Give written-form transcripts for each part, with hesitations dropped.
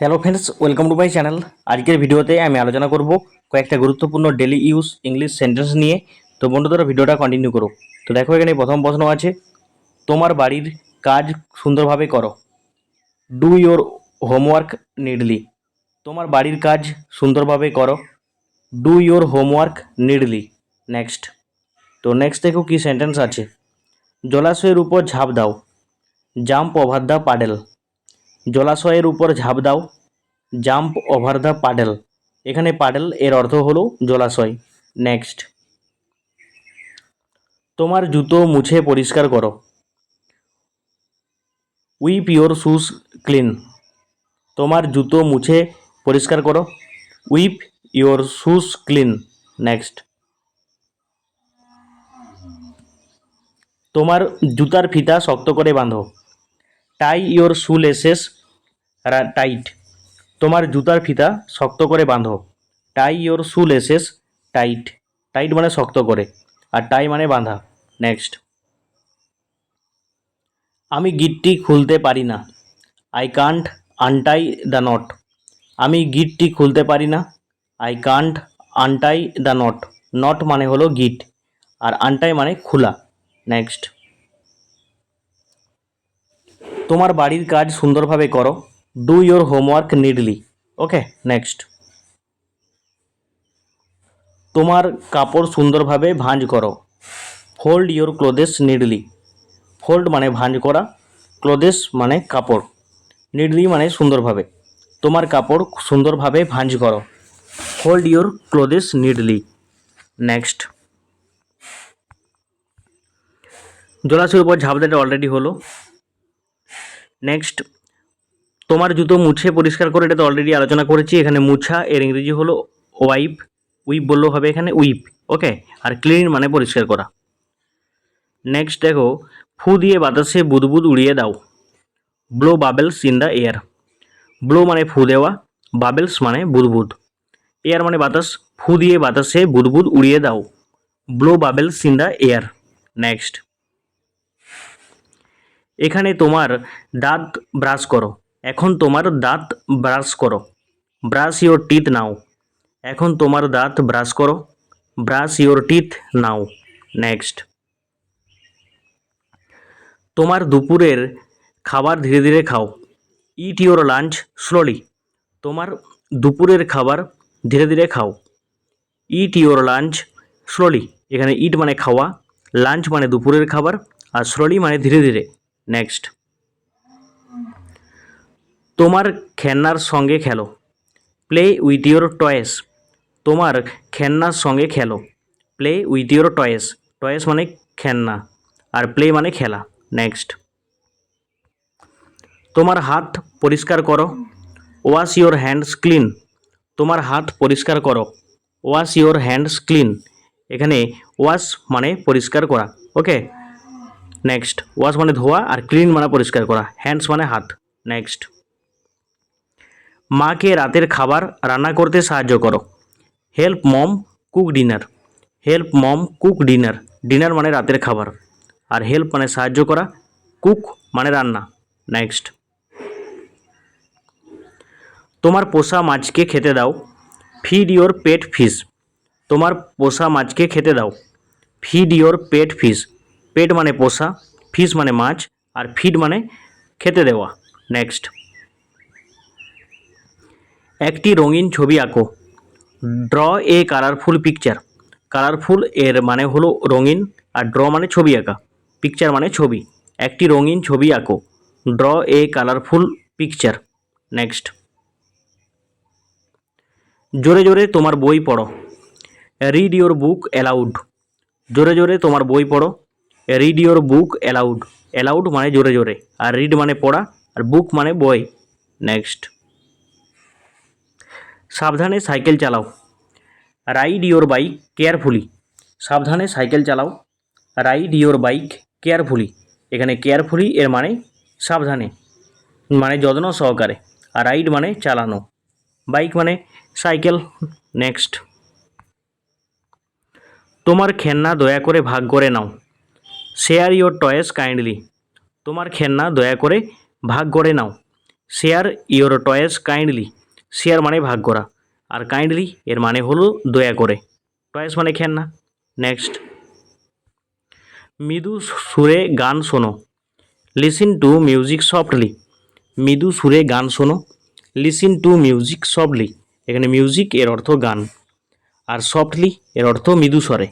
Hello friends, welcome to my channel. আজকের ভিডিওতে আমি আলোচনা করব কয়েকটা গুরুত্বপূর্ণ ডেলি ইউজ ইংলিশ সেন্টেন্স নিয়ে। তো বন্ধুরা, ভিডিওটা কন্টিনিউ করো। তো দেখো, এখানে প্রথম প্রশ্ন আছে, তোমার বাড়ির কাজ সুন্দরভাবে করো। Do your homework neatly. তোমার বাড়ির কাজ সুন্দরভাবে করো। Do your homework neatly. Next. তো নেক্সট দেখো কি সেন্টেন্স আছে। জলাশয়ের উপর ঝাঁপ দাও। Jump over the puddle. জলাশয়ের উপর ঝাঁপ দাও। Jump over the puddle. এখানে পাডেল এর অর্থ হলো জলাশয়। নেক্সট। তোমার জুতো মুছে পরিষ্কার করো। Wipe your shoes clean. তোমার জুতো মুছে পরিষ্কার করো। Wipe your shoes clean. Next. তোমার জুতার ফিতা শক্ত করে বাঁধো। Tie your shoe laces tight. তোমার জুতার ফিতা শক্ত করে বাঁধো। Tie your shoe laces tight. Tight মানে শক্ত করে, আর টাই মানে বাঁধা। নেক্সট। আমি গিটটি খুলতে পারি না। I can't আনটাই the not. আমি গিটটি খুলতে পারি না। I can't আনটাই the not. Not মানে হলো গিট, আর আনটাই মানে খোলা। নেক্সট। তোমার বাড়ির কাজ সুন্দরভাবে করো। Do your homework neatly. Okay. Next. তোমার কাপড় সুন্দরভাবে ভাঁজ করো। Fold your clothes neatly. Fold মানে ভাঁজ করা, ক্লোথেস মানে কাপড়, নিডলি মানে সুন্দরভাবে। তোমার কাপড় সুন্দরভাবে ভাঁজ করো। Fold your clothes neatly. Next. জলাশয়ের উপর ঝাঁপ দেওয়া অলরেডি হলো। নেক্সট। তোমার জুতো মুছে পরিষ্কার করে, এটা তো অলরেডি আলোচনা করেছি। এখানে মুছা এর ইংরেজি হলো ওয়াইপ। উইপ বললেও হবে এখানে উইপ। ওকে। আর ক্লিন মানে পরিষ্কার করা। নেক্সট দেখো, ফু দিয়ে বাতাসে বুদবুদ উড়িয়ে দাও। Blow bubbles in the air. Blow মানে ফু দেওয়া, বাবেলস মানে বুদবুদ, এয়ার মানে বাতাস। ফু দিয়ে বাতাসে বুদবুদ উড়িয়ে দাও। Blow bubbles in the air. Next. এখানে তোমার দাঁত ব্রাশ করো। এখন তোমার দাঁত ব্রাশ করো। ব্রাশ ইয়োর টিথ নাও। এখন তোমার দাঁত ব্রাশ করো। Brush your teeth now. Next. তোমার দুপুরের খাবার ধীরে ধীরে খাও। It your lunch slowly. তোমার দুপুরের খাবার ধীরে ধীরে খাও। It your lunch slowly. এখানে ইট মানে খাওয়া, লাঞ্চ মানে দুপুরের খাবার, আর স্লোলি মানে ধীরে ধীরে। নেক্সট। তোমার খেলনার সঙ্গে খেলো। Play with your toys. তোমার খেলনার সঙ্গে খেলো। Play with your toys. Toys মানে খেলনা, আর প্লে মানে খেলা। নেক্সট। তোমার হাত পরিষ্কার করো। Wash your hands clean. তোমার হাত পরিষ্কার করো। Wash your hands clean. এখানে ওয়াশ মানে পরিষ্কার করা। ওকে। নেক্সট। ওয়াশ মানে ধোয়া, আর ক্লিন মানে পরিষ্কার করা। হ্যান্ডস মানে হাত। নেক্সট। মাকে রাতের খাবার রান্না করতে সাহায্য করো। হেল্প মম কুক ডিনার। হেল্প মম কুক ডিনার। ডিনার মানে রাতের খাবার, আর হেল্প মানে সাহায্য করা, কুক মানে রান্না। নেক্সট। তোমার পোষা মাছকে খেতে দাও। Feed your pet fish. তোমার পোষা মাছকে খেতে দাও। Feed your pet fish. Pet মানে পোষা, ফিশ মানে মাছ, আর ফিড মানে খেতে দেওয়া। নেক্সট। একটি রঙিন ছবি আঁকো। ড্র এ কালারফুল পিকচার। কালারফুল এর মানে হলো রঙিন, আর ড্র মানে ছবি আঁকা, পিকচার মানে ছবি। একটি রঙিন ছবি আঁকো। ড্র এ কালারফুল পিকচার। নেক্সট। জোরে জোরে তোমার বই পড়ো। Read your book allowed. জোরে জোরে তোমার বই পড়ো। Read your book allowed. Allowed মানে জোরে জোরে, আর রিড মানে পড়া, আর বুক মানে বই। নেক্সট। সাবধানে সাইকেল চালাও। Ride your bike carefully. সাবধানে সাইকেল চালাও। Ride your bike carefully. এখানে কেয়ারফুলি এর মানে সাবধানে, মানে যত্ন সহকারে, আর রাইড মানে চালানো, বাইক মানে সাইকেল। নেক্সট। তোমার খেলনা দয়া করে ভাগ করে নাও। Share your toys kindly. তোমার খেলনা দয়া করে ভাগ করে নাও। Share your toys kindly, share মানে ভাগ করা, আর কাইন্ডলি এর মানে হলো দয়া করে, টয়েস মানে খেলনা। নেক্সট, মৃদু সুরে গান শোনো, লিসিন টু মিউজিক সফটলি, মৃদু সুরে গান শোনো, লিসিন টু মিউজিক সফটলি, এখানে মিউজিক এর অর্থ গান, আর সফটলি এর অর্থ মৃদু স্বরে।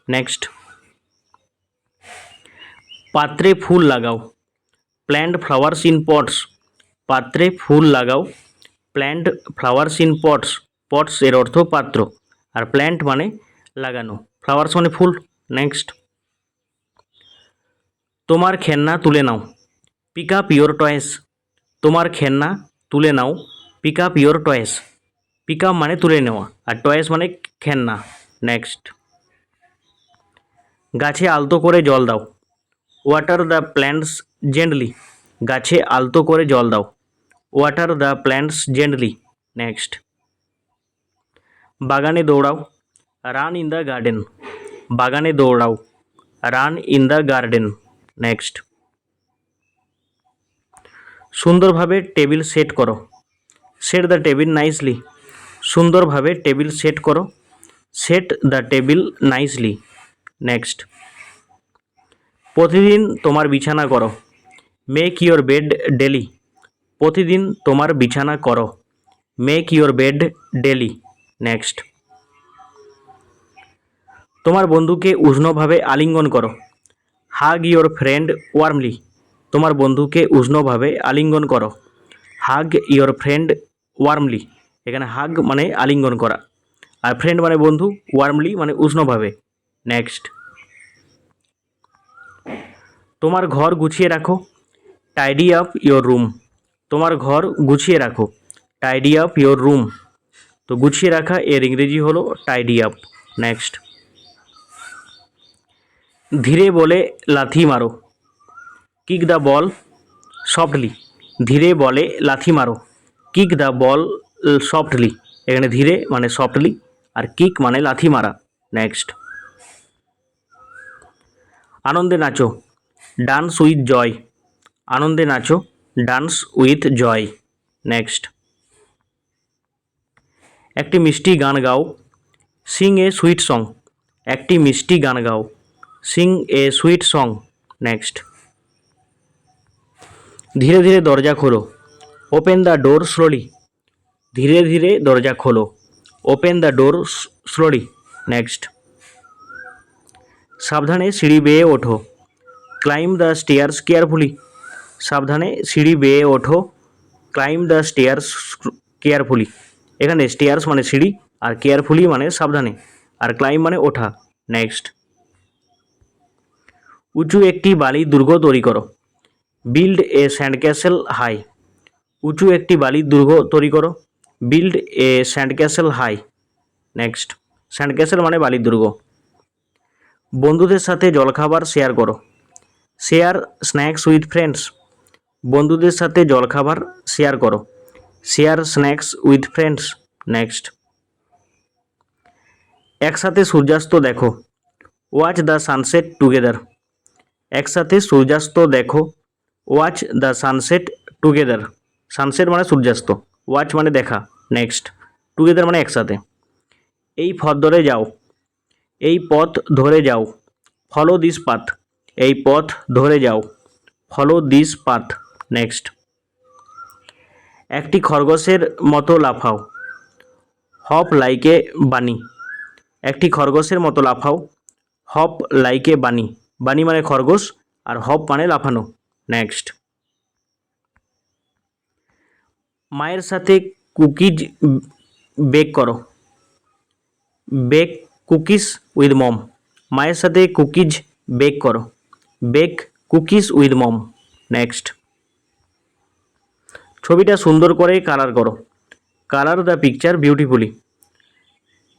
নেক্সট, পাত্রে ফুল লাগাও, প্ল্যান্ট ফ্লাওয়ার্স ইন পটস, পাত্রে ফুল লাগাও, plant flowers in pots, pots এর অর্থ পাত্র, আর প্ল্যান্ট মানে লাগানো, ফ্লাওয়ার্স মানে ফুল। নেক্সট, তোমার খেলনা তুলে নাও, পিক আপ ইয়োর টয়েস, তোমার খেলনা তুলে নাও, pick up your toys, pick up মানে তুলে নেওয়া, আর টয়েস মানে খেলনা। নেক্সট, গাছে আলতো করে জল দাও, ওয়াটার দ্য প্ল্যান্টস জেন্টলি, গাছে আলতো করে জল দাও, water the plants gently. Next, বাগানে দৌড়াও, রান ইন দ্য গার্ডেন, বাগানে দৌড়াও, run in the garden. Next, সুন্দরভাবে টেবিল সেট করো, সেট দ্য টেবিল নাইসলি, সুন্দরভাবে টেবিল সেট করো, set the table nicely. Next, প্রতিদিন তোমার বিছানা করো, মেক ইয়োর বেড ডেলি, প্রতিদিন তোমার বিছানা করো, make your bed daily. Next, তোমার বন্ধুকে উষ্ণভাবে আলিঙ্গন করো, হাগ ইয়োর ফ্রেন্ড ওয়ার্মলি, তোমার বন্ধুকে উষ্ণভাবে আলিঙ্গন করো, হাগ ইয়োর ফ্রেন্ড ওয়ার্মলি, এখানে হাগ মানে আলিঙ্গন করা, আর ফ্রেন্ড মানে বন্ধু, ওয়ার্মলি মানে উষ্ণভাবে। নেক্সট, তোমার ঘর গুছিয়ে রাখো, টাইডি আপ ইয়োর রুম, তোমার ঘর গুছিয়ে রাখো, টাইডি আপ ইয়োর রুম, তো গুছিয়ে রাখা এর ইংরেজি হলো টাইডি আপ। নেক্সট, ধীরে বলে লাথি মারো, কিক দ্য বল সফটলি, ধীরে বলে লাথি মারো, কিক দ্য বল সফটলি, এখানে ধীরে মানে সফটলি, আর কিক মানে লাথি মারা। নেক্সট, আনন্দে নাচো, ডান্স উইথ জয়, আনন্দে নাচো, ডান্স উইথ জয়। নেক্সট, একটি মিষ্টি গান গাও, সিং এ সুইট সং, একটি মিষ্টি গান গাও, Singh a sweet song. Next, ধীরে ধীরে দরজা খোলো, ওপেন দ্য ডোর স্লোলি, ধীরে ধীরে দরজা খোলো, open the door slowly. Next, সাবধানে সিঁড়ি বেয়ে ওঠো, ক্লাইম দ্য স্টেয়ার্স কেয়ারফুলি, সাবধানে সিঁড়ি বেয়ে ওঠো, ক্লাইম দ্য স্টেয়ার্স কেয়ারফুলি, এখানে স্টেয়ার্স মানে সিঁড়ি, আর কেয়ারফুলি মানে সাবধানে, আর ক্লাইম মানে ওঠা। নেক্সট, উঁচু একটি বালির দুর্গ তৈরি করো, build a sand castle high, উঁচু একটি বালির দুর্গ তৈরি করো, build a sand castle high. Next, sand castle মানে বালির দুর্গ। বন্ধুদের সাথে জলখাবার শেয়ার করো, শেয়ার স্ন্যাক্স উইথ ফ্রেন্ডস, বন্ধুদের সাথে জলখাবার শেয়ার করো, share snacks with friends. Next, একসাথে সূর্যাস্ত দেখো, ওয়াচ দ্য সানসেট টুগেদার, একসাথে সূর্যাস্ত দেখো, watch the sunset together, sunset মানে সূর্যাস্ত, ওয়াচ মানে দেখা। নেক্সট, টুগেদার মানে একসাথে। এই পথ ধরে যাও, এই পথ ধরে যাও, ফলো দিস পাথ, এই পথ ধরে যাও, ফলো দিস পাথ। নেক্সট, একটি খরগোশের মতো লাফাও, হপ লাইক এ বানি, একটি খরগোশের মতো লাফাও, হপ লাইক এ বানি, বানি মানে খরগোশ, আর হপ মানে লাফানো। নেক্সট, মায়ের সাথে কুকিজ বেক করো, বেক কুকিজ উইথ মম, মায়ের সাথে কুকিজ বেক করো, bake cookies with mom. Next, ছবিটা সুন্দর করে কালার করো, কালার দ্য পিকচার বিউটিফুলি,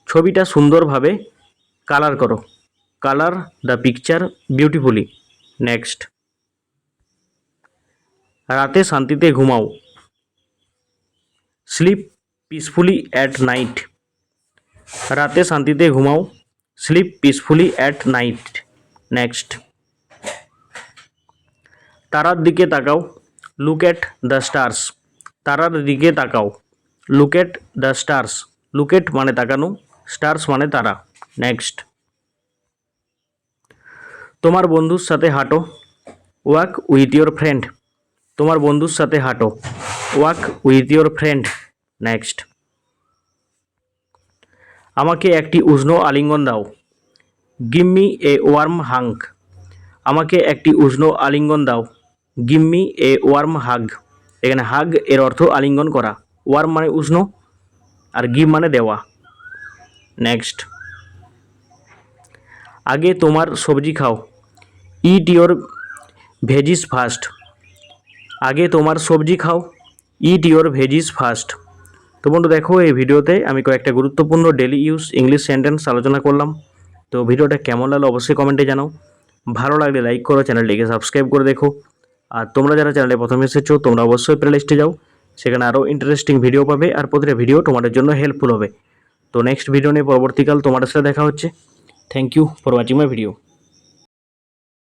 ছবিটা সুন্দরভাবে কালার করো, colour the picture beautifully. Next, রাতে শান্তিতে ঘুমাও, স্লিপ পিসফুলি অ্যাট নাইট, রাতে শান্তিতে ঘুমাও, sleep peacefully at night. Next, তারার দিকে তাকাও, লুক অ্যাট দ্য স্টার্স, তারার দিকে তাকাও। Look at the stars. Look at মানে তাকানো, স্টার্স মানে তারা। নেক্সট, তোমার বন্ধুর সাথে হাঁটো। Walk with your friend. তোমার বন্ধুর সাথে হাঁটো। Walk with your friend. Next, আমাকে একটি উষ্ণ আলিঙ্গন দাও। গিভ মি এ ওয়ার্ম হাগ। আমাকে একটি উষ্ণ আলিঙ্গন দাও। গিভ মি এ ওয়ার্ম হাগ। এখানে হাগ এর অর্থ আলিঙ্গন করা, ওয়ার্ম মানে উষ্ণ, আর গিভ মানে দেওয়া। নেক্সট, আগে তোমার সবজি খাও। It your veggies first. আগে তোমার সবজি খাও। It your veggies first. তো বন্ধু দেখো, এই ভিডিওতে আমি কয়েকটা গুরুত্বপূর্ণ ডেলি ইউজ ইংলিশ সেন্টেন্স আলোচনা করলাম। তো ভিডিওটা কেমন লাগলো অবশ্যই কমেন্টে জানাও। ভালো লাগলে লাইক করো, চ্যানেলটিকে সাবস্ক্রাইব করে দেখো। আর তোমরা যারা চ্যানেলে প্রথমে এসেছো তোমরা অবশ্যই প্লেলিস্টে যাও, সেখানে আরও ইন্টারেস্টিং ভিডিও পাবে, আর প্রতিটা ভিডিও তোমাদের জন্য হেল্পফুল হবে। তো নেক্সট ভিডিও নিয়ে পরবর্তীকাল তোমাদের সাথে দেখা হচ্ছে। Thank you for watching my video.